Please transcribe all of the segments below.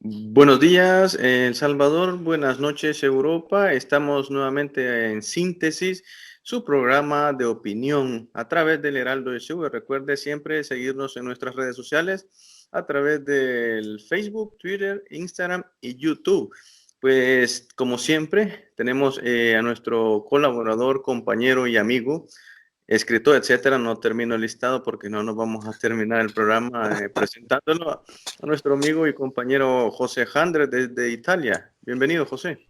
Buenos días, El Salvador. Buenas noches, Europa. Estamos nuevamente en Síntesis, su programa de opinión a través del Heraldo de Chile. Recuerde siempre seguirnos en nuestras redes sociales a través del Facebook, Twitter, Instagram y YouTube. Pues, como siempre, tenemos a nuestro colaborador, compañero y amigo, escritor, etcétera. No termino el listado porque no nos vamos a terminar el programa presentándolo a nuestro amigo y compañero José Jandre desde Italia. Bienvenido, José.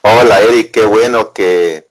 Hola Eric, qué bueno que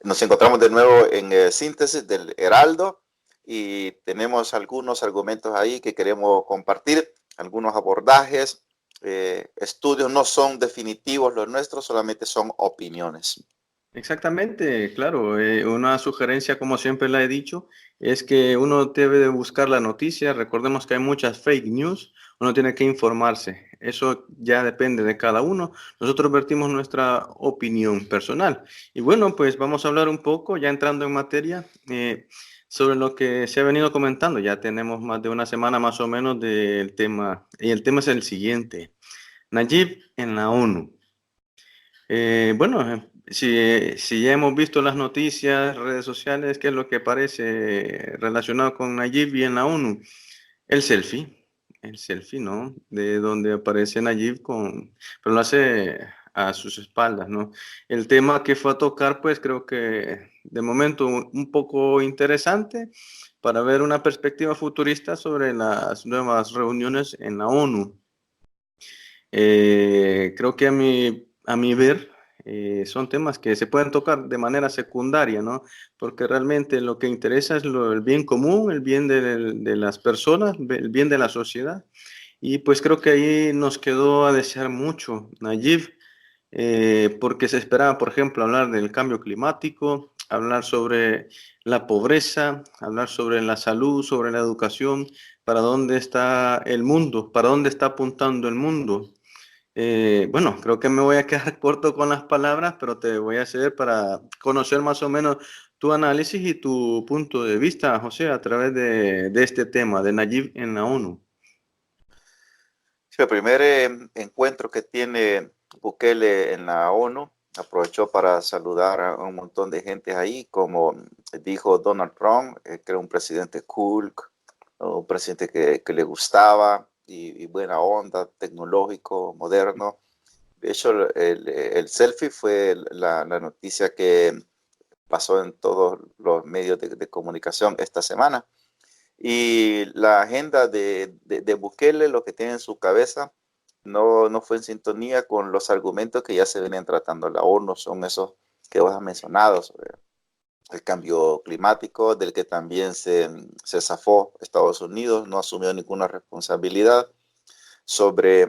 nos encontramos de nuevo en Síntesis del Heraldo y tenemos algunos argumentos ahí que queremos compartir, algunos abordajes, estudios no son definitivos los nuestros, solamente son opiniones. Exactamente, claro. Una sugerencia, como siempre la he dicho, es que uno debe de buscar la noticia. Recordemos que hay muchas fake news. Uno tiene que informarse. Eso ya depende de cada uno. Nosotros vertimos nuestra opinión personal. Y bueno, pues vamos a hablar un poco, ya entrando en materia, sobre lo que se ha venido comentando. Ya tenemos más de una semana más o menos del tema. Y el tema es el siguiente. Nayib en la ONU. Bueno, si ya hemos visto las noticias, redes sociales, ¿qué es lo que aparece relacionado con Nayib y en la ONU? El selfie, ¿no? De donde aparece Nayib pero lo hace a sus espaldas, ¿no? El tema que fue a tocar, pues creo que de momento un poco interesante para ver una perspectiva futurista sobre las nuevas reuniones en la ONU. Creo que a mi ver, son temas que se pueden tocar de manera secundaria, ¿no? Porque realmente lo que interesa es el bien común, el bien de las personas, el bien de la sociedad. Y pues creo que ahí nos quedó a desear mucho, Nayib, porque se esperaba, por ejemplo, hablar del cambio climático, hablar sobre la pobreza, hablar sobre la salud, sobre la educación, para dónde está el mundo, para dónde está apuntando el mundo. Bueno, creo que me voy a quedar corto con las palabras, pero te voy a hacer para conocer más o menos tu análisis y tu punto de vista, José, a través de este tema de Nayib en la ONU. Sí, el primer encuentro que tiene Bukele en la ONU aprovechó para saludar a un montón de gente ahí, como dijo Donald Trump, que era un presidente cool, un presidente que le gustaba y buena onda, tecnológico, moderno. De hecho, el selfie fue la noticia que pasó en todos los medios de comunicación esta semana. Y la agenda de Bukele, lo que tiene en su cabeza, no fue en sintonía con los argumentos que ya se venían tratando en la ONU, son esos que vos has mencionado, sobre el cambio climático, del que también se zafó Estados Unidos, no asumió ninguna responsabilidad, sobre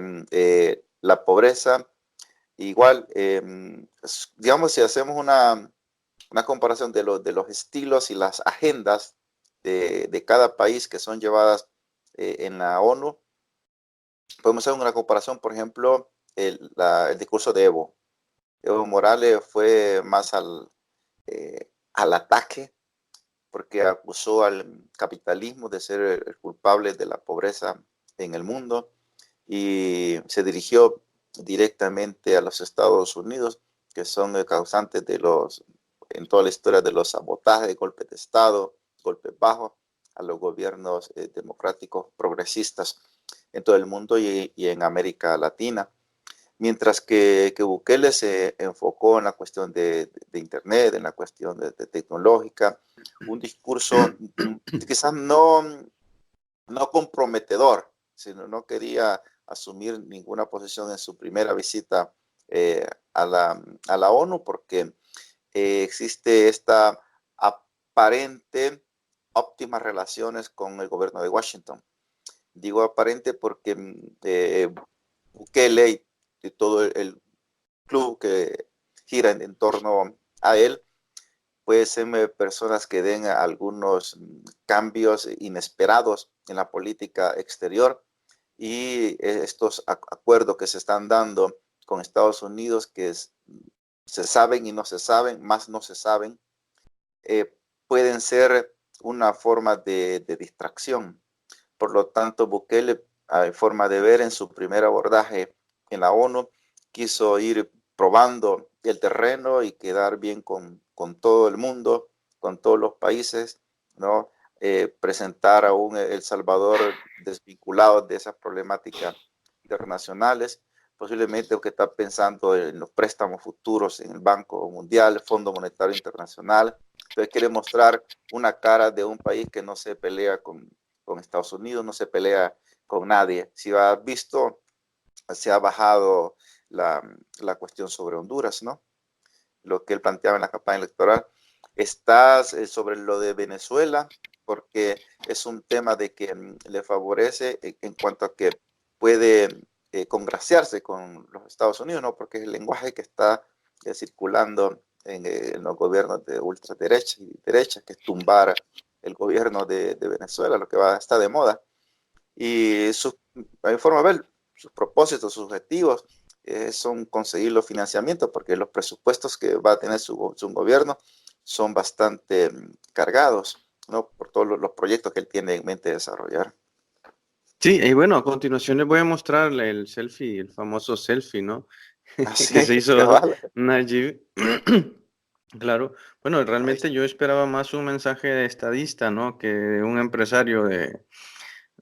la pobreza. Igual, digamos, si hacemos una comparación de los estilos y las agendas de cada país que son llevadas en la ONU, podemos hacer una comparación, por ejemplo, el discurso de Evo Morales fue más al ataque, porque acusó al capitalismo de ser el culpable de la pobreza en el mundo y se dirigió directamente a los Estados Unidos, que son el causante en toda la historia de los sabotajes, golpes de Estado, golpes bajos a los gobiernos democráticos progresistas en todo el mundo y en América Latina. Mientras que Bukele se enfocó en la cuestión de Internet, en la cuestión de tecnológica, un discurso quizás no comprometedor, sino no quería asumir ninguna posición en su primera visita a la ONU porque existe esta aparente óptimas relaciones con el gobierno de Washington. Digo aparente porque Bukele y todo el club que gira en torno a él, puede ser personas que den algunos cambios inesperados en la política exterior y estos acuerdos que se están dando con Estados Unidos que se saben y no se saben, más no se saben, pueden ser una forma de distracción. Por lo tanto, Bukele a mi forma de ver, en su primer abordaje en la ONU, quiso ir probando el terreno y quedar bien con todo el mundo, con todos los países, ¿no? Presentar a un El Salvador desvinculado de esas problemáticas internacionales, posiblemente que está pensando en los préstamos futuros en el Banco Mundial, el Fondo Monetario Internacional. Entonces quiere mostrar una cara de un país que no se pelea con Estados Unidos, no se pelea con nadie. Si has visto, se ha bajado la cuestión sobre Honduras, ¿no? Lo que él planteaba en la campaña electoral. Está sobre lo de Venezuela, porque es un tema de que le favorece en cuanto a que puede congraciarse con los Estados Unidos, ¿no? Porque es el lenguaje que está circulando en los gobiernos de ultraderecha y derecha, que es tumbar el gobierno de Venezuela, lo que está de moda. Y a mi forma de ver, sus propósitos, sus objetivos son conseguir los financiamientos, porque los presupuestos que va a tener su gobierno son bastante cargados, ¿no? Por todos los proyectos que él tiene en mente desarrollar. Sí, y bueno, a continuación les voy a mostrar el selfie, el famoso selfie, ¿no? Así Que se es, hizo cabal. Nayib. Claro, bueno, Ahí realmente yo esperaba más un mensaje de estadista, ¿no? Que de un empresario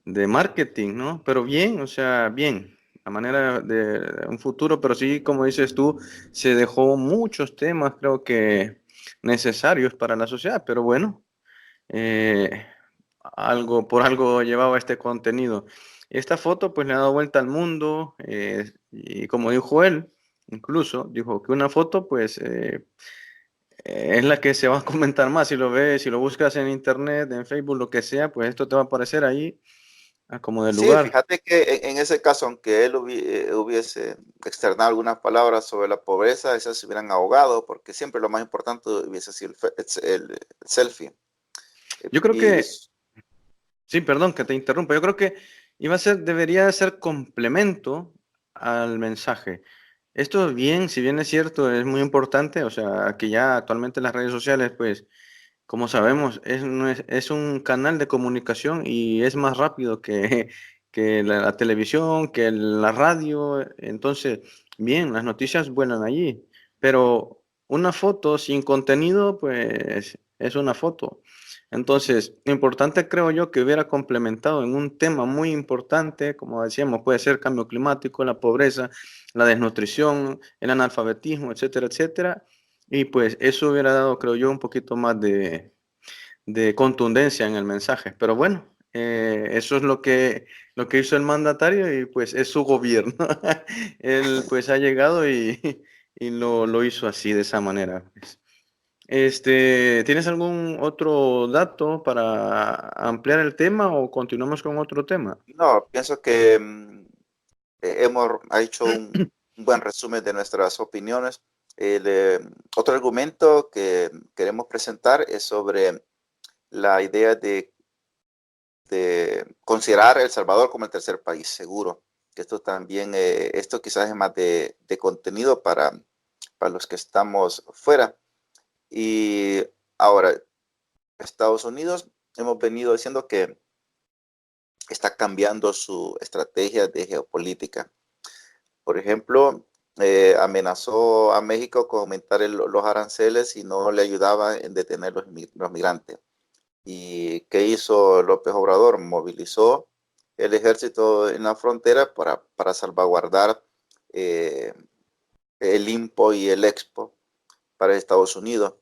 de marketing, ¿no? Pero bien, o sea, bien, a manera de un futuro, pero sí, como dices tú, se dejó muchos temas, creo que necesarios para la sociedad, pero bueno, eh, por algo llevaba este contenido. Esta foto pues le ha dado vuelta al mundo y como dijo él, incluso dijo que una foto pues es la que se va a comentar más. Si lo ves, si lo buscas en internet, en Facebook, lo que sea, pues esto te va a aparecer ahí como del sí, lugar. fíjate que en ese caso, aunque él hubiese externado algunas palabras sobre la pobreza, esas se hubieran ahogado, porque siempre lo más importante hubiese sido el selfie. Yo creo Y que, sí, perdón que te interrumpa, yo creo que debería ser complemento al mensaje. Esto bien, si bien es cierto, es muy importante, o sea, que ya actualmente las redes sociales, pues, como sabemos, es un canal de comunicación y es más rápido que, que la televisión, que la radio. Entonces, bien, las noticias vuelan allí, pero una foto sin contenido, pues, es una foto. Entonces, importante creo yo que hubiera complementado en un tema muy importante, como decíamos, puede ser cambio climático, la pobreza, la desnutrición, el analfabetismo, etcétera, etcétera. Y pues eso hubiera dado, creo yo, un poquito más de contundencia en el mensaje. Pero bueno, eso es lo que hizo el mandatario y pues es su gobierno. Él pues ha llegado y lo hizo así, de esa manera, pues. ¿Tienes algún otro dato para ampliar el tema o continuamos con otro tema? no, pienso que hemos hecho un buen resumen de nuestras opiniones. El, otro argumento que queremos presentar es sobre la idea de considerar El Salvador como el tercer país seguro. Que esto también, esto quizás es más de contenido para los que estamos fuera. Y ahora, Estados Unidos, hemos venido diciendo que está cambiando su estrategia de geopolítica. Por ejemplo, amenazó a México con aumentar los aranceles si no le ayudaba en detener los migrantes. ¿Y qué hizo López Obrador? Movilizó el ejército en la frontera para salvaguardar eh, el INPO y el EXPO para Estados Unidos.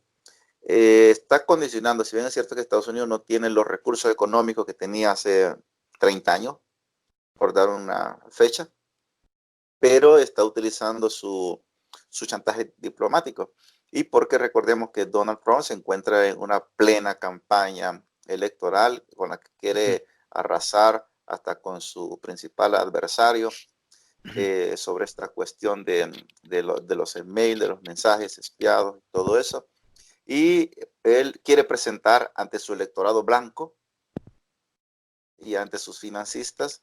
Está condicionando, si bien es cierto que Estados Unidos no tiene los recursos económicos que tenía hace 30 años, por dar una fecha, pero está utilizando su chantaje diplomático. Y porque recordemos que Donald Trump se encuentra en una plena campaña electoral con la que quiere arrasar hasta con su principal adversario sobre esta cuestión de los emails, de los mensajes espiados, todo eso. Y él quiere presentar ante su electorado blanco y ante sus financistas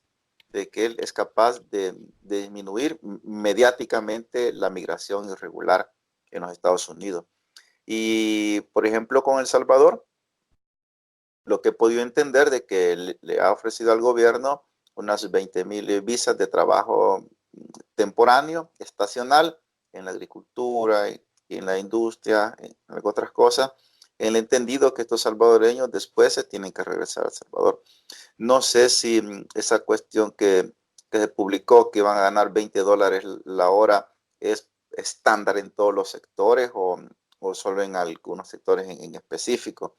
de que él es capaz de disminuir mediáticamente la migración irregular en los Estados Unidos. Y, por ejemplo, con El Salvador, lo que he podido entender de que le ha ofrecido al gobierno unas 20,000 visas de trabajo temporáneo, estacional, en la agricultura y en la industria, en otras cosas, en el entendido que estos salvadoreños después se tienen que regresar a El Salvador. No sé si esa cuestión que se publicó que van a ganar $20 la hora es estándar en todos los sectores o solo en algunos sectores en específico,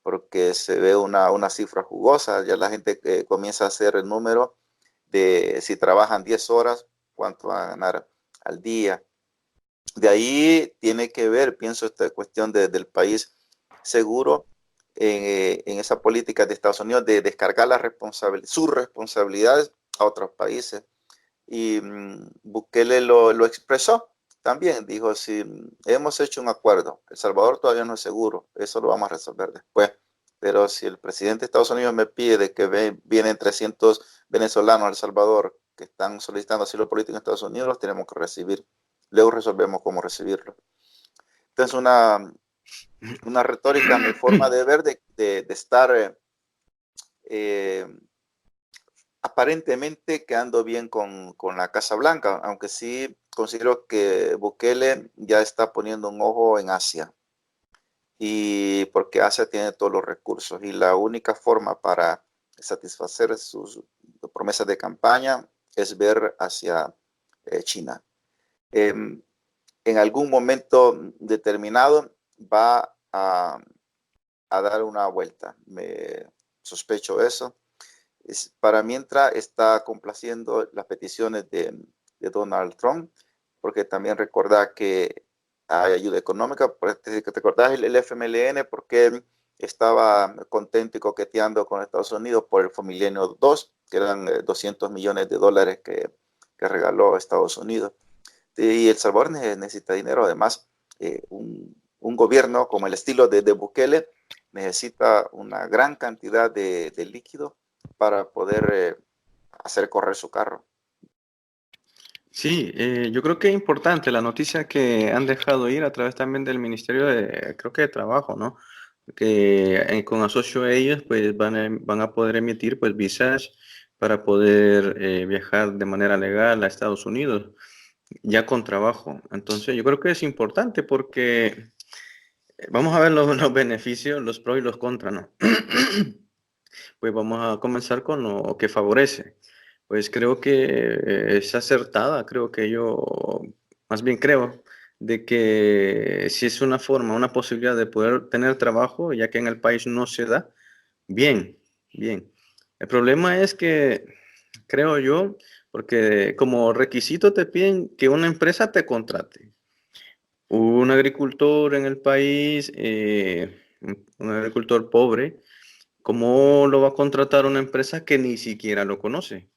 porque se ve una cifra jugosa, ya la gente comienza a hacer el número de si trabajan 10 horas, cuánto van a ganar al día. De ahí tiene que ver, pienso, esta cuestión del país seguro en esa política de Estados Unidos de descargar sus responsabilidades a otros países. Y Bukele lo expresó también, dijo, si hemos hecho un acuerdo, El Salvador todavía no es seguro, eso lo vamos a resolver después, pero si el presidente de Estados Unidos me pide de que vienen 300 venezolanos a El Salvador que están solicitando asilo político en Estados Unidos, los tenemos que recibir, luego resolvemos cómo recibirlos. Entonces una retórica, mi forma de ver, de estar aparentemente quedando bien con la Casa Blanca, aunque sí considero que Bukele ya está poniendo un ojo en Asia, y porque Asia tiene todos los recursos y la única forma para satisfacer sus promesas de campaña es ver hacia China. En algún momento determinado va a dar una vuelta, me sospecho eso. Para mientras está complaciendo las peticiones de Donald Trump, porque también recordar que hay ayuda económica, te acordás el FMLN, porque estaba contento y coqueteando con Estados Unidos por el Milenio 2, que eran $200 millones que regaló Estados Unidos. Y El Salvador necesita dinero, además, un gobierno como el estilo de Bukele necesita una gran cantidad de líquido para poder hacer correr su carro. Sí, yo creo que es importante la noticia que han dejado ir a través también del Ministerio de, creo que de Trabajo, ¿no? Que con asocio a ellos, pues van a poder emitir pues visas para poder viajar de manera legal a Estados Unidos, ya con trabajo. Entonces, yo creo que es importante porque vamos a ver los beneficios, los pros y los contras, ¿no? Pues vamos a comenzar con lo que favorece. Pues creo que es acertada, creo que yo, más bien creo, de que si es una forma, una posibilidad de poder tener trabajo, ya que en el país no se da, bien, bien. El problema es que, creo yo, porque como requisito te piden que una empresa te contrate. Un agricultor en el país, un agricultor pobre, ¿cómo lo va a contratar una empresa que ni siquiera lo conoce?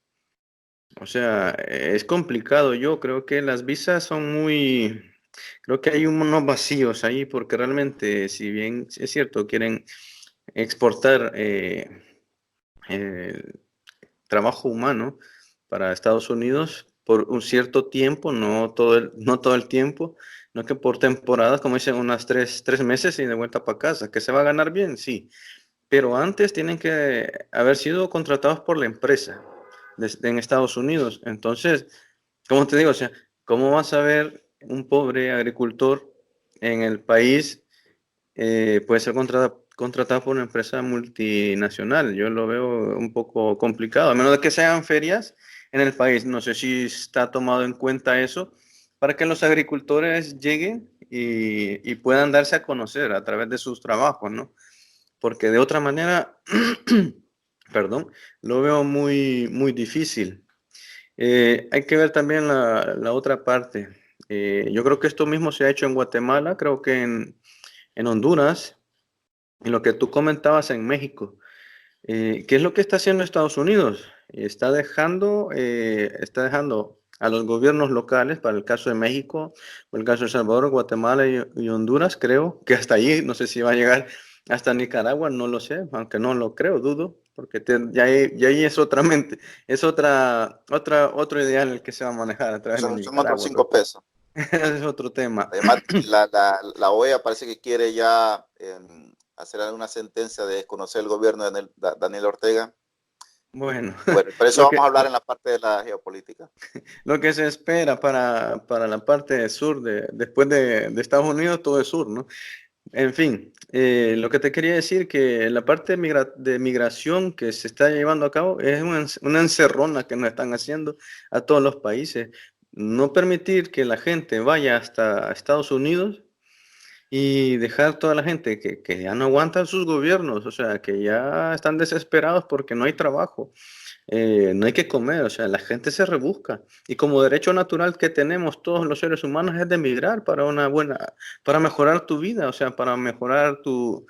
O sea, es complicado. Yo creo que las visas son muy, creo que hay unos vacíos ahí porque realmente, si bien es cierto, quieren exportar el trabajo humano para Estados Unidos por un cierto tiempo, no todo el tiempo, no que por temporadas, como dicen, unas tres meses y de vuelta para casa. ¿Que se va a ganar bien? Sí, pero antes tienen que haber sido contratados por la empresa en Estados Unidos. Entonces, como te digo, o sea, ¿cómo vas a ver un pobre agricultor en el país puede ser contratado por una empresa multinacional? Yo lo veo un poco complicado, a menos de que sean ferias en el país. No sé si está tomado en cuenta eso para que los agricultores lleguen y puedan darse a conocer a través de sus trabajos, ¿no? Porque de otra manera, perdón, lo veo muy, muy difícil. Hay que ver también la otra parte. Yo creo que esto mismo se ha hecho en Guatemala, creo que en Honduras, en lo que tú comentabas en México. ¿Qué es lo que está haciendo Estados Unidos? Está dejando a los gobiernos locales, para el caso de México, o el caso de El Salvador, Guatemala y Honduras, creo que hasta allí, no sé si va a llegar hasta Nicaragua, no lo sé, aunque no lo creo, dudo, porque ya ahí es otra mente, es otro ideal el que se va a manejar a través de Son otros Nicaragua, 5 pesos. es otro tema. Además, la OEA parece que quiere ya hacer alguna sentencia de desconocer el gobierno de Daniel Ortega, Bueno, Bueno, por eso lo vamos a que, hablar en la parte de la geopolítica. lo que se espera para la parte sur después de Estados Unidos, todo es sur, ¿no? En fin, lo que te quería decir que la parte de migración que se está llevando a cabo es una encerrona que nos están haciendo a todos los países. No permitir que la gente vaya hasta Estados Unidos y dejar toda la gente que ya no aguantan sus gobiernos, o sea, que ya están desesperados porque no hay trabajo, no hay que comer, o sea, la gente se rebusca. Y como derecho natural que tenemos todos los seres humanos es de emigrar para una buena, para mejorar tu vida, o sea, para mejorar tu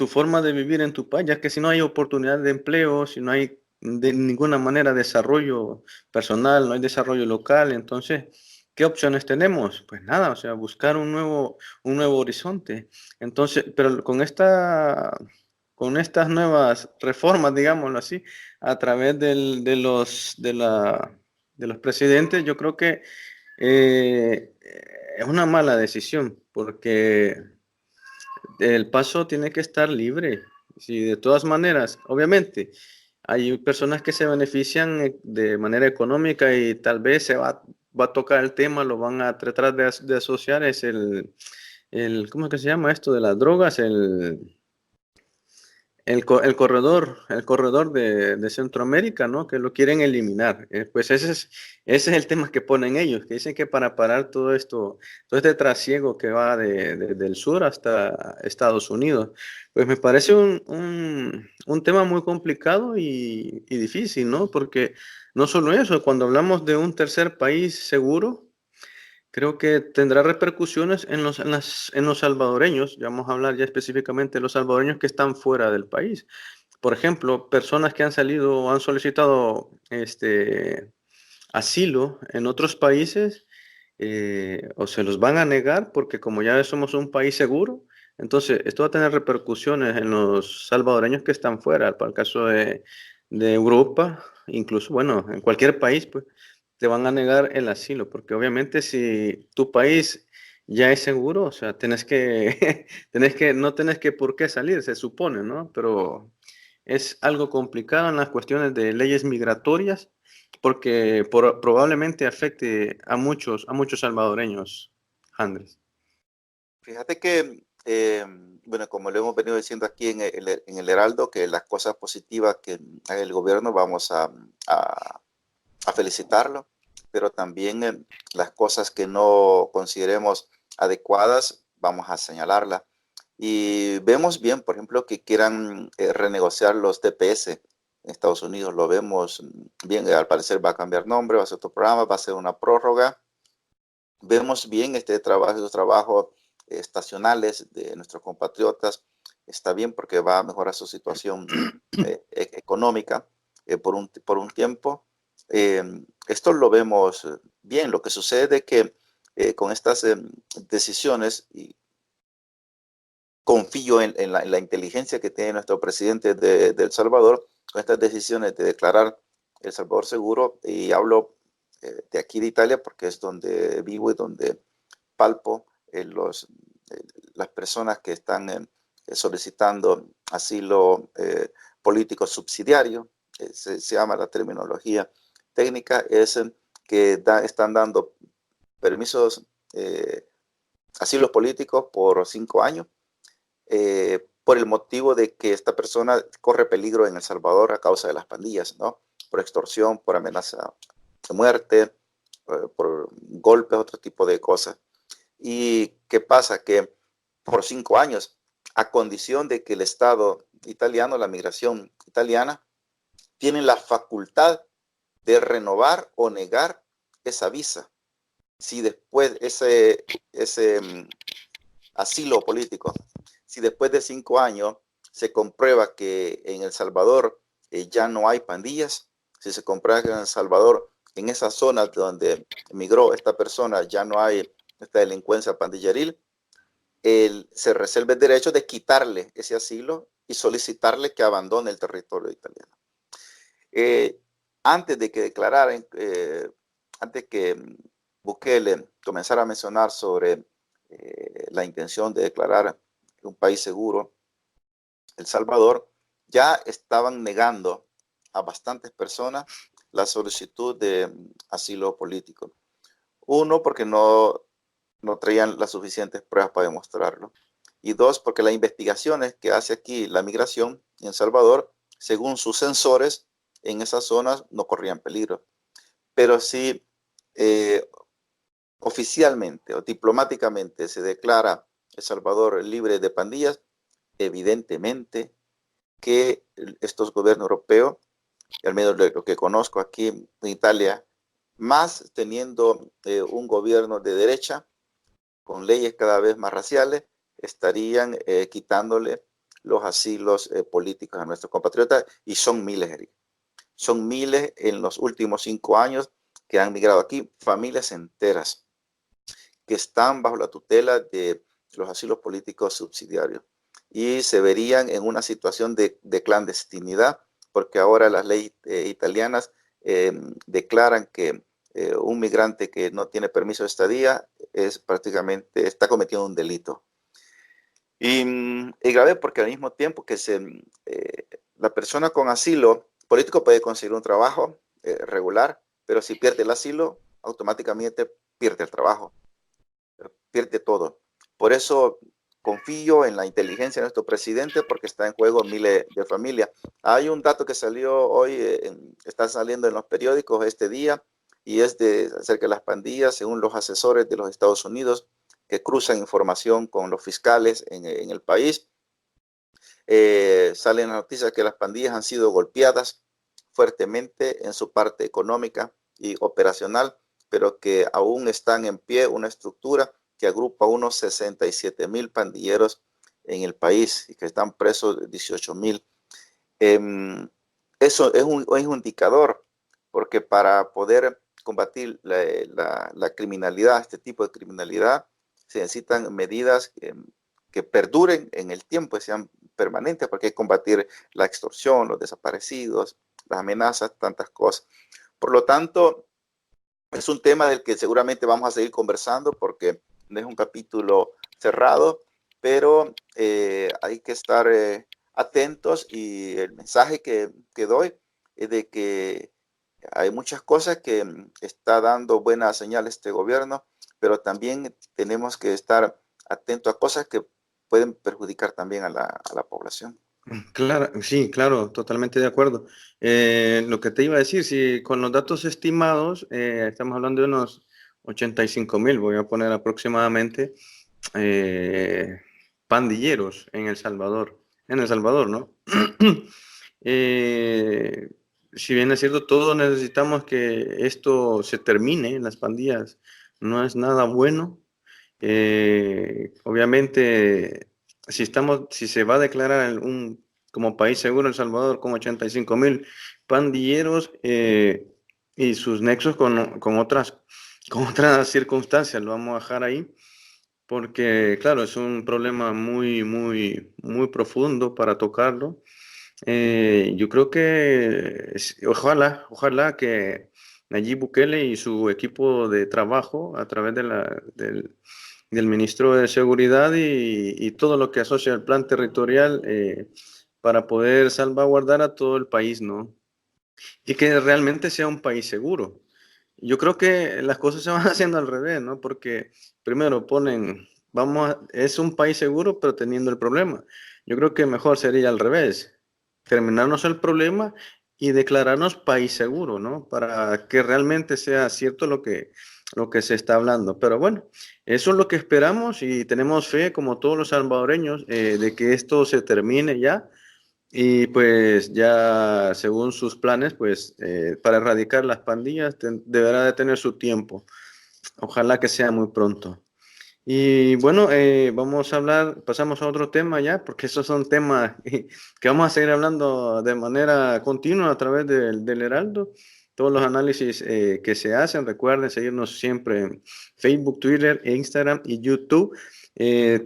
forma de vivir en tu país, ya que si no hay oportunidad de empleo, si no hay de ninguna manera desarrollo personal, no hay desarrollo local, entonces, ¿qué opciones tenemos? Pues nada, o sea, buscar un nuevo horizonte. Entonces, pero con estas nuevas reformas, digámoslo así, a través de los presidentes, yo creo que es una mala decisión, porque el paso tiene que estar libre. Si de todas maneras, obviamente, hay personas que se benefician de manera económica y tal vez va a tocar el tema, lo van a tratar de asociar, es ¿cómo es que se llama esto de las drogas? El corredor de Centroamérica, ¿no? Que lo quieren eliminar. Pues ese es el tema que ponen ellos, que dicen que para parar todo esto, todo este trasiego que va del sur hasta Estados Unidos, pues me parece un tema muy complicado y difícil, ¿no? Porque no solo eso, cuando hablamos de un tercer país seguro, creo que tendrá repercusiones en los salvadoreños, ya vamos a hablar ya específicamente de los salvadoreños que están fuera del país. Por ejemplo, personas que han salido o han solicitado asilo en otros países, o se los van a negar porque como ya somos un país seguro, entonces esto va a tener repercusiones en los salvadoreños que están fuera, para el caso de Europa, incluso, bueno, en cualquier país, pues te van a negar el asilo, porque obviamente si tu país ya es seguro, o sea, no tenés que por qué salir, se supone, ¿no? Pero es algo complicado en las cuestiones de leyes migratorias porque probablemente afecte a muchos salvadoreños, Andrés. Fíjate que, bueno, como lo hemos venido diciendo aquí en el Heraldo, que las cosas positivas que haga el gobierno vamos a felicitarlo, pero también las cosas que no consideremos adecuadas, vamos a señalarlas. Y vemos bien, por ejemplo, que quieran renegociar los TPS en Estados Unidos. Lo vemos bien, al parecer va a cambiar nombre, va a ser otro programa, va a ser una prórroga. Vemos bien estos trabajos estacionales de nuestros compatriotas. Está bien porque va a mejorar su situación económica por un tiempo. Eh, Esto lo vemos bien. Lo que sucede es que con estas decisiones, y confío en la inteligencia que tiene nuestro presidente de El Salvador, con estas decisiones de declarar El Salvador seguro, y hablo de aquí de Italia porque es donde vivo y donde palpo las personas que están solicitando asilo político subsidiario, se llama la terminología técnica, es que están dando permisos, asilos políticos por 5 años, por el motivo de que esta persona corre peligro en El Salvador a causa de las pandillas, ¿no? Por extorsión, por amenaza de muerte, por golpes, otro tipo de cosas. ¿Y qué pasa? Que por 5 años, a condición de que el Estado italiano, la migración italiana, tiene la facultad de renovar o negar esa visa. Si después ese asilo político, si después de 5 años se comprueba que en El Salvador ya no hay pandillas, si se comprueba que en El Salvador, en esa zona donde emigró esta persona, ya no hay esta delincuencia pandilleril, se reserva el derecho de quitarle ese asilo y solicitarle que abandone el territorio italiano. Eh, Antes de que declararan, antes que Bukele comenzara a mencionar sobre la intención de declarar un país seguro, El Salvador, ya estaban negando a bastantes personas la solicitud de asilo político. Uno, porque no traían las suficientes pruebas para demostrarlo. Y dos, porque las investigaciones que hace aquí la migración en Salvador, según sus sensores, en esas zonas no corrían peligro. Pero si oficialmente o diplomáticamente se declara El Salvador libre de pandillas, evidentemente que estos gobiernos europeos, al menos lo que conozco aquí en Italia, más teniendo un gobierno de derecha, con leyes cada vez más raciales, estarían quitándole los asilos políticos a nuestros compatriotas, y son miles, Eric. Son miles en los últimos 5 años que han migrado aquí, familias enteras que están bajo la tutela de los asilos políticos subsidiarios y se verían en una situación de clandestinidad, porque ahora las leyes italianas declaran que un migrante que no tiene permiso de estadía está cometiendo un delito. Y grave porque al mismo tiempo que la persona con asilo político puede conseguir un trabajo regular, pero si pierde el asilo, automáticamente pierde el trabajo, pierde todo. Por eso confío en la inteligencia de nuestro presidente, porque está en juego miles de familias. Hay un dato que salió hoy, está saliendo en los periódicos este día, y es acerca de las pandillas, según los asesores de los Estados Unidos que cruzan información con los fiscales en el país. Salen las noticias que las pandillas han sido golpeadas fuertemente en su parte económica y operacional, pero que aún están en pie una estructura que agrupa unos 67,000 pandilleros en el país y que están presos 18,000. Eso es un indicador, porque para poder combatir la criminalidad, este tipo de criminalidad, se necesitan medidas que perduren en el tiempo y sean permanentes, porque hay que combatir la extorsión, los desaparecidos, las amenazas, tantas cosas. Por lo tanto, es un tema del que seguramente vamos a seguir conversando, porque no es un capítulo cerrado, pero hay que estar atentos, y el mensaje que doy es de que hay muchas cosas que está dando buenas señales este gobierno, pero también tenemos que estar atentos a cosas que pueden perjudicar también a la población. Claro, sí, claro, totalmente de acuerdo. Lo que te iba a decir, si con los datos estimados, estamos hablando de unos 85,000, voy a poner aproximadamente, eh, pandilleros en El Salvador, ¿no? Eh, si bien es cierto, todos necesitamos que esto se termine, las pandillas no es nada bueno. Obviamente, si se va a declarar como país seguro El Salvador con 85,000 pandilleros, y sus nexos con otras circunstancias, lo vamos a dejar ahí, porque claro, es un problema muy, muy, muy profundo para tocarlo. Yo creo que ojalá que Nayib Bukele y su equipo de trabajo, a través del ministro de Seguridad y todo lo que asocia al plan territorial, para poder salvaguardar a todo el país, ¿no? Y que realmente sea un país seguro. Yo creo que las cosas se van haciendo al revés, ¿no? Porque primero es un país seguro, pero teniendo el problema. Yo creo que mejor sería al revés, terminarnos el problema y declararnos país seguro, ¿no? Para que realmente sea cierto lo que se está hablando. Pero bueno, eso es lo que esperamos, y tenemos fe, como todos los salvadoreños, de que esto se termine ya. Y pues ya según sus planes, pues para erradicar las pandillas deberá de tener su tiempo. Ojalá que sea muy pronto. Y bueno, pasamos a otro tema ya, porque esos son temas que vamos a seguir hablando de manera continua a través del Heraldo. Todos los análisis que se hacen, recuerden seguirnos siempre en Facebook, Twitter, Instagram y YouTube.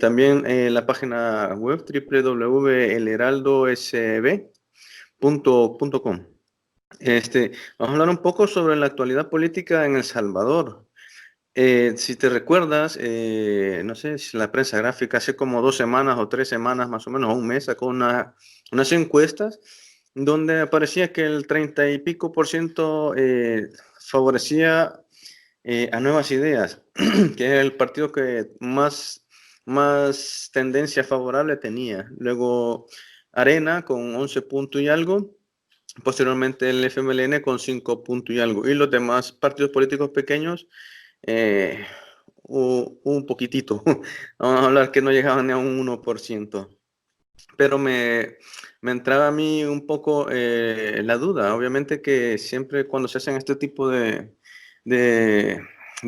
También la página web www.elheraldosb.com. Vamos a hablar un poco sobre la actualidad política en El Salvador. Si te recuerdas, no sé si la prensa gráfica hace como 2 semanas o 3 semanas más o menos, o un mes, sacó unas encuestas donde aparecía que el 30 y pico por ciento favorecía a Nuevas Ideas, que era el partido que más tendencia favorable tenía. Luego Arena con 11 puntos y algo. Posteriormente el FMLN con 5 puntos y algo. Y los demás partidos políticos pequeños, eh, un poquitito. Vamos a hablar que no llegaban ni a un 1%. Pero me entraba a mí un poco la duda. Obviamente que siempre cuando se hacen este tipo de, de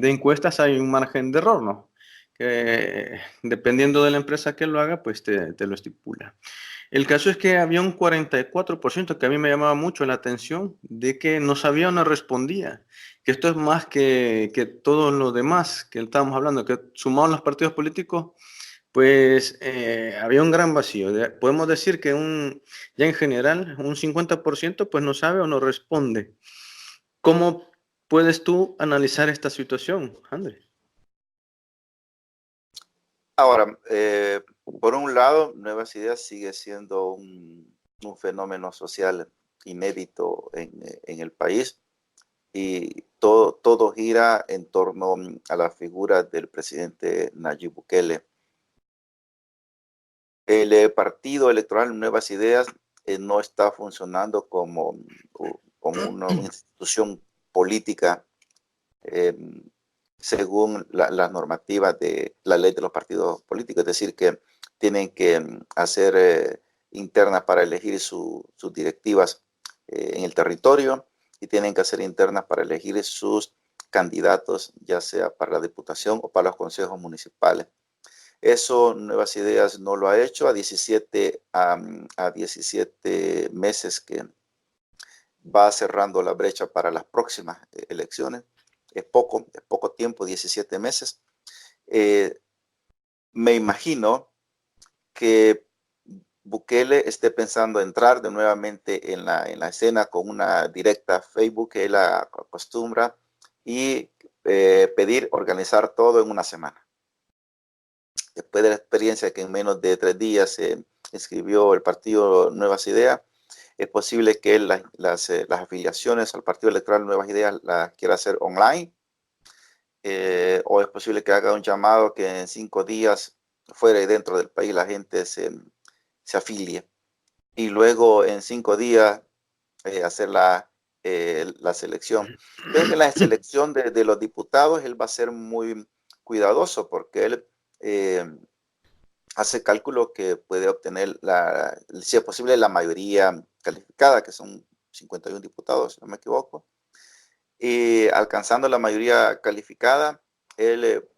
encuestas hay un margen de error, ¿no? Que dependiendo de la empresa que lo haga, pues te lo estipula. El caso es que había un 44% que a mí me llamaba mucho la atención de que no sabía o no respondía. Que esto es más que todo lo demás que estábamos hablando, que sumados los partidos políticos, pues había un gran vacío. Podemos decir que ya en general un 50% pues no sabe o no responde. ¿Cómo puedes tú analizar esta situación, Andrés? Ahora, por un lado, Nuevas Ideas sigue siendo un fenómeno social inédito en el país y todo gira en torno a la figura del presidente Nayib Bukele. El partido electoral Nuevas Ideas no está funcionando como una institución política eh, según las normativas de la ley de los partidos políticos, es decir, que tienen que hacer internas para elegir sus directivas en el territorio y tienen que hacer internas para elegir sus candidatos, ya sea para la diputación o para los consejos municipales. Eso Nuevas Ideas no lo ha hecho a 17 meses que va cerrando la brecha para las próximas elecciones. Es poco tiempo, 17 meses. Me imagino que Bukele esté pensando entrar de nuevamente en la escena con una directa Facebook que él acostumbra y pedir organizar todo en una semana. Después de la experiencia que en menos de 3 días se inscribió el partido Nuevas Ideas, es posible que él las afiliaciones al partido electoral Nuevas Ideas las quiera hacer online, o es posible que haga un llamado que en 5 días fuera y dentro del país la gente se afilie y luego en 5 días hacer la selección. Creo que en la selección de los diputados él va a ser muy cuidadoso porque él hace cálculo que puede obtener, si es posible, la mayoría calificada, que son 51 diputados, si no me equivoco. Y alcanzando la mayoría calificada, él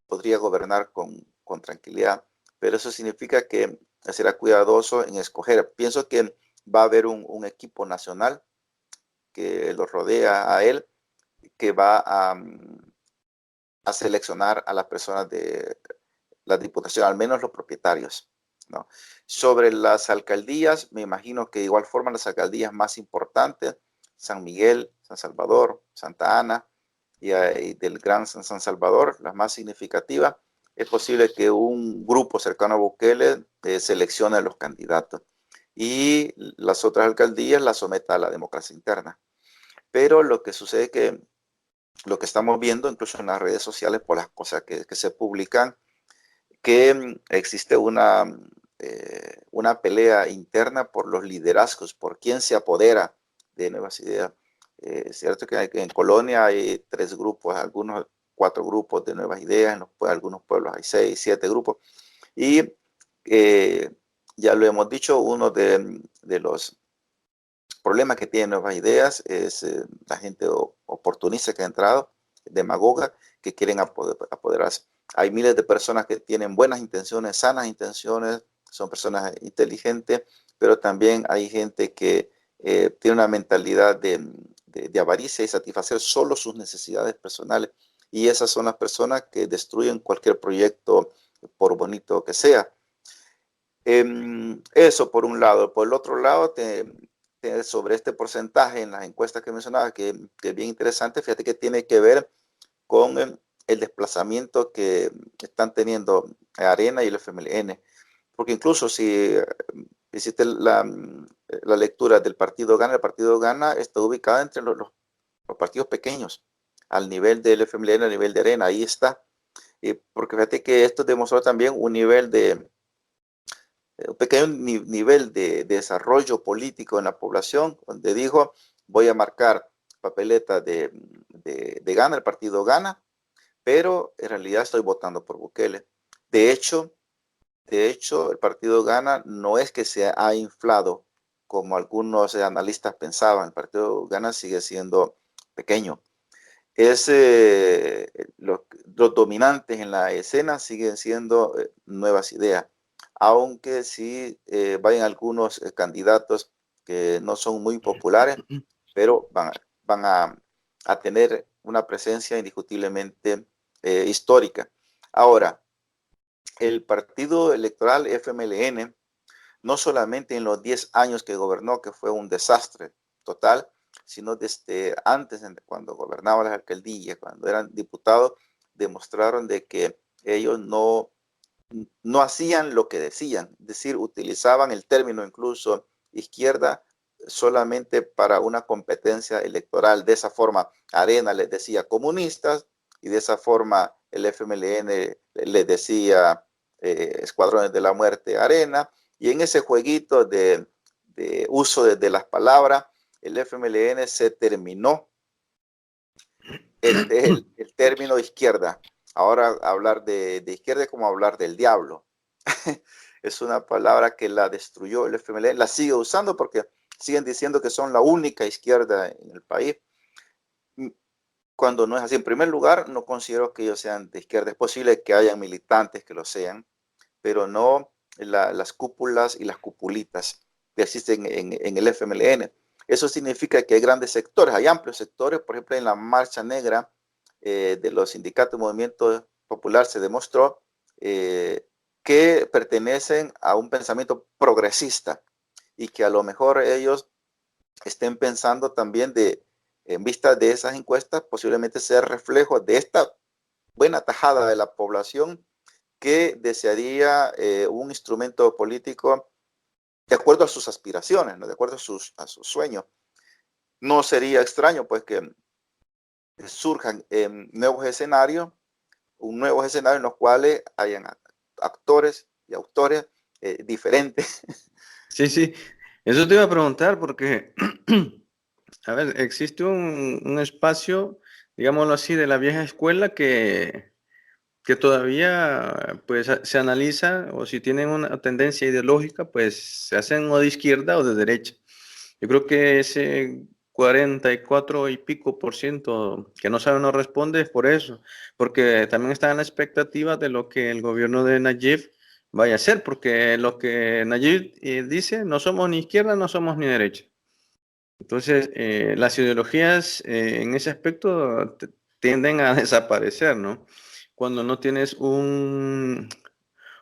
podría gobernar con tranquilidad, pero eso significa que será cuidadoso en escoger. Pienso que va a haber un equipo nacional que lo rodea a él, que va a seleccionar a las personas de la diputación, al menos los propietarios, ¿no? Sobre las alcaldías, me imagino que de igual forma las alcaldías más importantes, San Miguel, San Salvador, Santa Ana y del Gran San Salvador, las más significativas, es posible que un grupo cercano a Bukele seleccione a los candidatos y las otras alcaldías las someta a la democracia interna. Pero lo que sucede es que lo que estamos viendo, incluso en las redes sociales, por las cosas que se publican, que existe una pelea interna por los liderazgos, por quién se apodera de Nuevas Ideas. Es cierto que en Colonia hay 3 grupos, algunos 4 grupos de Nuevas Ideas, en algunos pueblos hay 6, 7 grupos. Y ya lo hemos dicho, uno de los problemas que tiene Nuevas Ideas es la gente oportunista que ha entrado, demagoga, que quieren apoderarse. Hay miles de personas que tienen buenas intenciones, sanas intenciones, son personas inteligentes, pero también hay gente que tiene una mentalidad de avaricia y satisfacer solo sus necesidades personales. Y esas son las personas que destruyen cualquier proyecto, por bonito que sea. Eso por un lado. Por el otro lado, sobre este porcentaje en las encuestas que mencionaba, que es bien interesante, fíjate que tiene que ver con el desplazamiento que están teniendo Arena y el FMLN. Porque incluso si hiciste la lectura del partido Gana, el partido Gana está ubicado entre los partidos pequeños, al nivel del FMLN, al nivel de Arena, ahí está. Porque fíjate que esto demostró también un nivel un pequeño nivel de desarrollo político en la población, donde dijo, voy a marcar papeleta de Gana, el partido Gana, pero en realidad estoy votando por Bukele. De hecho, el partido Gana no es que se ha inflado como algunos analistas pensaban. El partido Gana sigue siendo pequeño. Los dominantes en la escena siguen siendo nuevas ideas, aunque sí vayan algunos candidatos que no son muy populares, pero van a tener una presencia indiscutiblemente histórica. Ahora, el partido electoral FMLN, no solamente en los 10 años que gobernó, que fue un desastre total, sino desde antes, cuando gobernaban las alcaldías, cuando eran diputados, demostraron de que ellos no hacían lo que decían, es decir, utilizaban el término incluso izquierda solamente para una competencia electoral. De esa forma, Arena les decía comunistas y de esa forma el FMLN les decía escuadrones de la muerte Arena, y en ese jueguito de uso de las palabras, el FMLN se terminó el término izquierda. Ahora hablar de izquierda es como hablar del diablo. Es una palabra que la destruyó el FMLN, la sigue usando porque siguen diciendo que son la única izquierda en el país, cuando no es así. En primer lugar, no considero que ellos sean de izquierda. Es posible que hayan militantes que lo sean, pero no las cúpulas y las cupulitas que existen en el FMLN. Eso significa que hay grandes sectores, hay amplios sectores. Por ejemplo, en la marcha negra de los sindicatos y movimiento popular se demostró que pertenecen a un pensamiento progresista y que a lo mejor ellos estén pensando también en vista de esas encuestas, posiblemente sea reflejo de esta buena tajada de la población que desearía un instrumento político de acuerdo a sus aspiraciones, ¿no? De acuerdo a sus sueños. No sería extraño pues que surjan nuevos escenarios, nuevos escenarios en los cuales hayan actores y autores diferentes. Sí, sí, eso te iba a preguntar porque, a ver, existe un espacio, digámoslo así, de la vieja escuela que todavía pues se analiza, o si tienen una tendencia ideológica, pues se hacen o de izquierda o de derecha. Yo creo que ese 44 y pico por ciento que no sabe, no responde es por eso, porque también está en la expectativa de lo que el gobierno de Nayib vaya a hacer, porque lo que Nayib dice, no somos ni izquierda, no somos ni derecha. Entonces, las ideologías en ese aspecto tienden a desaparecer, ¿no? Cuando no tienes un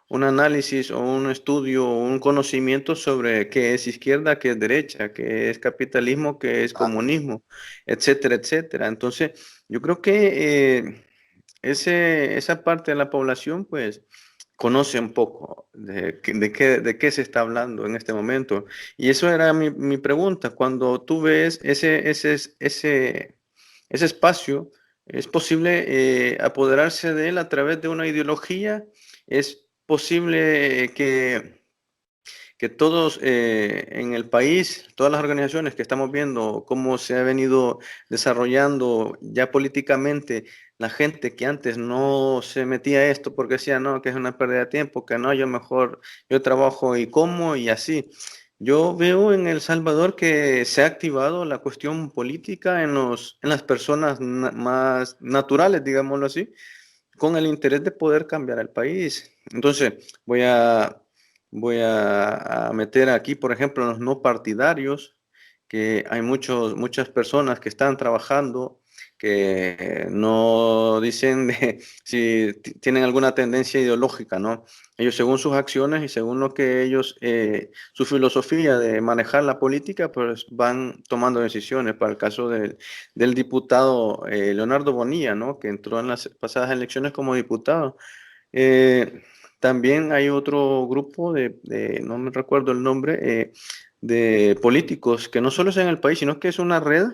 análisis o un estudio o un conocimiento sobre qué es izquierda, qué es derecha, qué es capitalismo, qué es comunismo, etcétera, etcétera. Entonces, yo creo que esa parte de la población, pues, conoce un poco de qué se está hablando en este momento. Y eso era mi pregunta. Cuando tú ves ese espacio, ¿es posible apoderarse de él a través de una ideología? ¿Es posible que todos en el país, todas las organizaciones que estamos viendo cómo se ha venido desarrollando ya políticamente, la gente que antes no se metía a esto porque decía, no, que es una pérdida de tiempo, que no, yo mejor, yo trabajo y como y así? Yo veo en El Salvador que se ha activado la cuestión política en las personas más naturales, digámoslo así, con el interés de poder cambiar el país. Entonces, voy a meter aquí, por ejemplo, los no partidarios, que hay muchas personas que están trabajando, que no dicen si tienen alguna tendencia ideológica, ¿no? Ellos según sus acciones y según lo que ellos, su filosofía de manejar la política, pues van tomando decisiones. Para el caso del diputado Leonardo Bonilla, ¿no? Que entró en las pasadas elecciones como diputado. También hay otro grupo no me recuerdo el nombre, de políticos que no solo es en el país, sino que es una red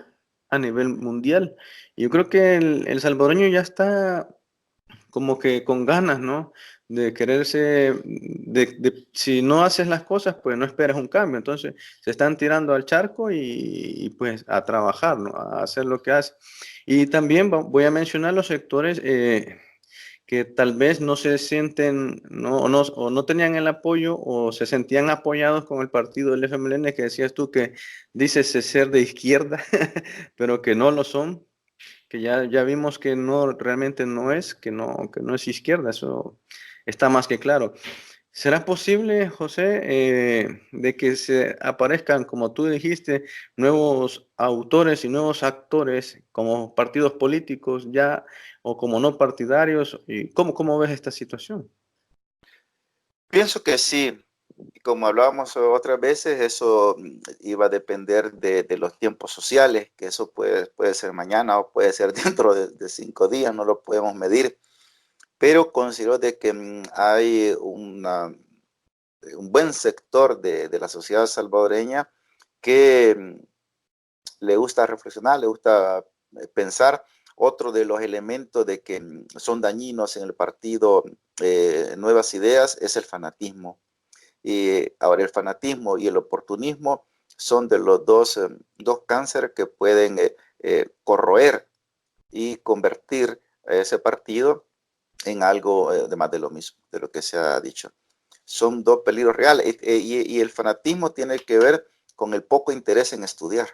a nivel mundial. Y yo creo que el salvadoreño ya está como que con ganas, ¿no? De quererse, si no haces las cosas, pues no esperas un cambio. Entonces se están tirando al charco pues a trabajar, ¿no? A hacer lo que hace. Y también voy a mencionar los sectores que tal vez no se sienten, o no tenían el apoyo o se sentían apoyados con el partido del FMLN, que decías tú que dices ser de izquierda, pero que no lo son, que ya vimos que no, realmente no es, que no es izquierda, eso está más que claro. ¿Será posible, José, de que se aparezcan, como tú dijiste, nuevos autores y nuevos actores como partidos políticos ya o como no partidarios? ¿Y cómo ves esta situación? Pienso que sí. Y como hablábamos otras veces, eso iba a depender de los tiempos sociales, que eso puede ser mañana o puede ser dentro de 5 días, no lo podemos medir. Pero considero de que hay un buen sector de la sociedad salvadoreña que le gusta reflexionar, le gusta pensar. Otro de los elementos de que son dañinos en el partido Nuevas Ideas es el fanatismo. Y ahora el fanatismo y el oportunismo son de los dos cánceres que pueden corroer y convertir a ese partido en algo de más de lo mismo, de lo que se ha dicho. Son dos peligros reales y el fanatismo tiene que ver con el poco interés en estudiar.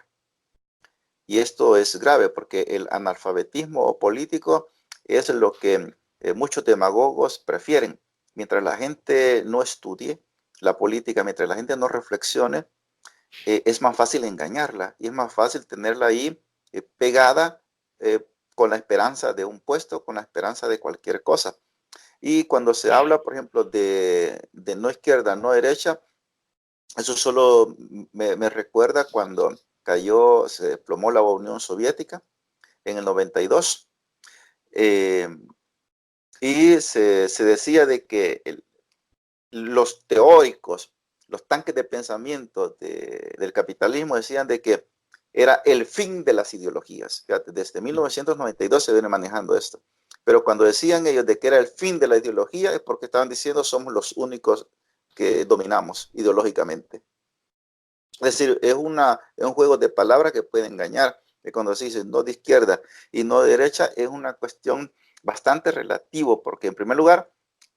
Y esto es grave porque el analfabetismo político es lo que muchos demagogos prefieren. Mientras la gente no estudie la política, mientras la gente no reflexione, es más fácil engañarla y es más fácil tenerla ahí pegada con la esperanza de un puesto, con la esperanza de cualquier cosa. Y cuando se habla, por ejemplo, de no izquierda, no derecha, eso solo me recuerda cuando se desplomó la Unión Soviética en el 92. Y se decía de que los teóricos, los tanques de pensamiento del capitalismo decían de que era el fin de las ideologías. Fíjate, desde 1992 se viene manejando esto. Pero cuando decían ellos de que era el fin de la ideología es porque estaban diciendo somos los únicos que dominamos ideológicamente. Es decir, es un juego de palabras que puede engañar. Que cuando se dice no de izquierda y no de derecha es una cuestión bastante relativo, porque en primer lugar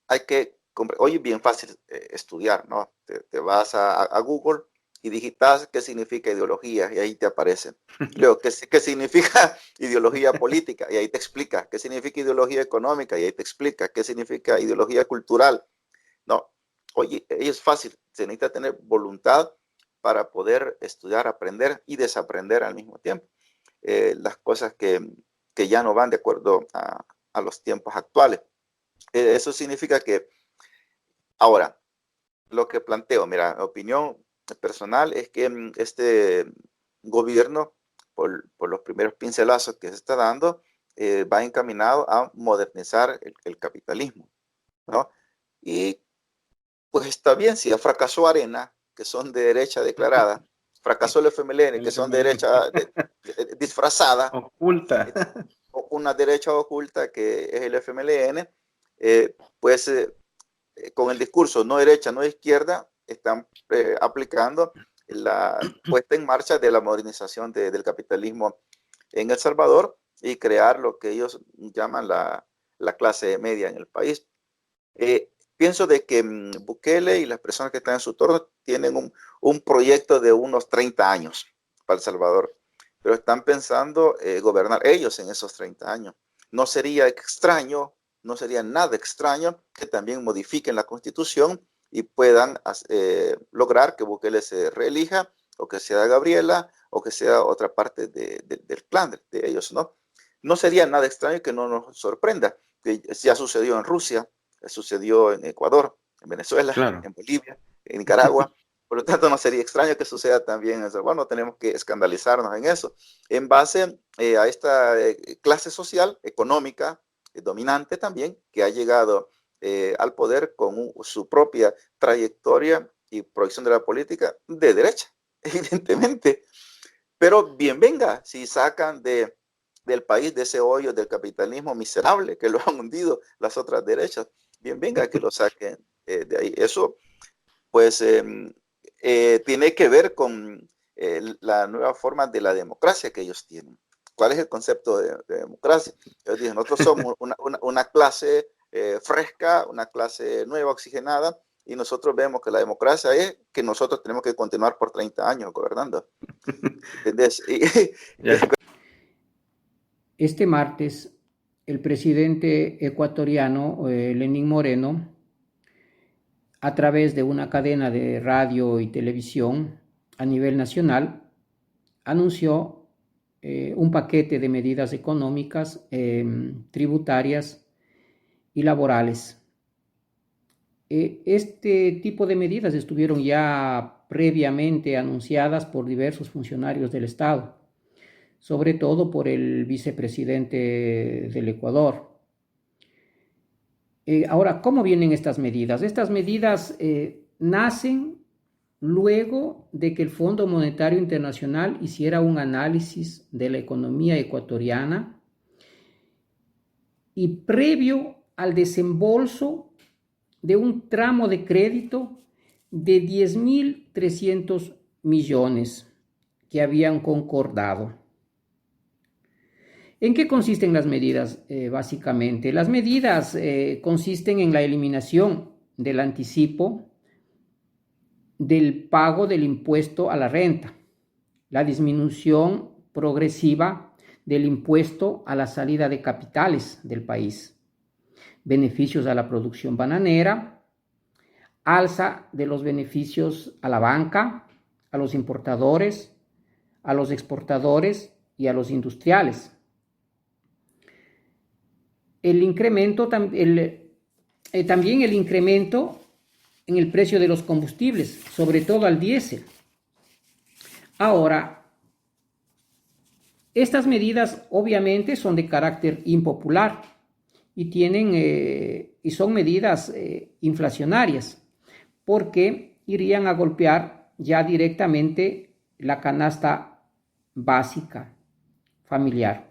hay que, hoy es bien fácil estudiar, ¿no? Te vas a Google y digitas qué significa ideología y ahí te aparece. Luego, qué significa ideología política y ahí te explica. ¿Qué significa ideología económica? Y ahí te explica. ¿Qué significa ideología cultural? No, oye, es fácil. Se necesita tener voluntad para poder estudiar, aprender y desaprender al mismo tiempo. Las cosas que ya no van de acuerdo a los tiempos actuales. Eso significa que, ahora, lo que planteo, mira, mi opinión personal es que este gobierno, por los primeros pincelazos que se está dando, va encaminado a modernizar el capitalismo, ¿no? Y pues está bien, si ya fracasó Arena, que son de derecha declarada, fracasó el FMLN, El que son de FMLN. derecha disfrazada, Oculta. una derecha oculta que es el FMLN, pues con el discurso no derecha, no izquierda, están aplicando la puesta en marcha de la modernización del capitalismo en El Salvador y crear lo que ellos llaman la clase media en el país. Pienso de que Bukele y las personas que están en su torno tienen un proyecto de unos 30 años para El Salvador, pero están pensando gobernar ellos en esos 30 años. No sería extraño, no sería nada extraño que también modifiquen la constitución y puedan lograr que Bukele se reelija o que sea Gabriela o que sea otra parte del plan de ellos, ¿no? no sería nada extraño que no nos sorprenda, que ya sucedió en Rusia, sucedió en Ecuador, en Venezuela, Claro. en Bolivia, en Nicaragua. Por lo tanto, no sería extraño que suceda también eso. Bueno, tenemos que escandalizarnos en eso. En base a esta clase social, económica, dominante también, que ha llegado al poder con su propia trayectoria y proyección de la política de derecha, evidentemente. Pero bien venga, si sacan del país de ese hoyo del capitalismo miserable que lo han hundido las otras derechas, bien venga que lo saquen de ahí. Eso pues tiene que ver con la nueva forma de la democracia que ellos tienen. ¿Cuál es el concepto de democracia? Ellos dicen, nosotros somos una clase fresca, una clase nueva, oxigenada, y nosotros vemos que la democracia es que nosotros tenemos que continuar por 30 años gobernando. ¿Entendés? Este martes, el presidente ecuatoriano, Lenín Moreno, a través de una cadena de radio y televisión a nivel nacional, anunció un paquete de medidas económicas, tributarias y laborales. Este tipo de medidas estuvieron ya previamente anunciadas por diversos funcionarios del Estado, sobre todo por el vicepresidente del Ecuador. Ahora, ¿cómo vienen estas medidas? Estas medidas nacen luego de que el Fondo Monetario Internacional hiciera un análisis de la economía ecuatoriana y previo al desembolso de un tramo de crédito de 10.300 millones que habían concordado. ¿En qué consisten las medidas? Básicamente, las medidas consisten en la eliminación del anticipo del pago del impuesto a la renta, la disminución progresiva del impuesto a la salida de capitales del país, beneficios a la producción bananera, alza de los beneficios a la banca, a los importadores, a los exportadores y a los industriales. También el incremento en el precio de los combustibles, sobre todo al diésel. Ahora, estas medidas obviamente son de carácter impopular y son medidas inflacionarias, porque irían a golpear ya directamente la canasta básica familiar.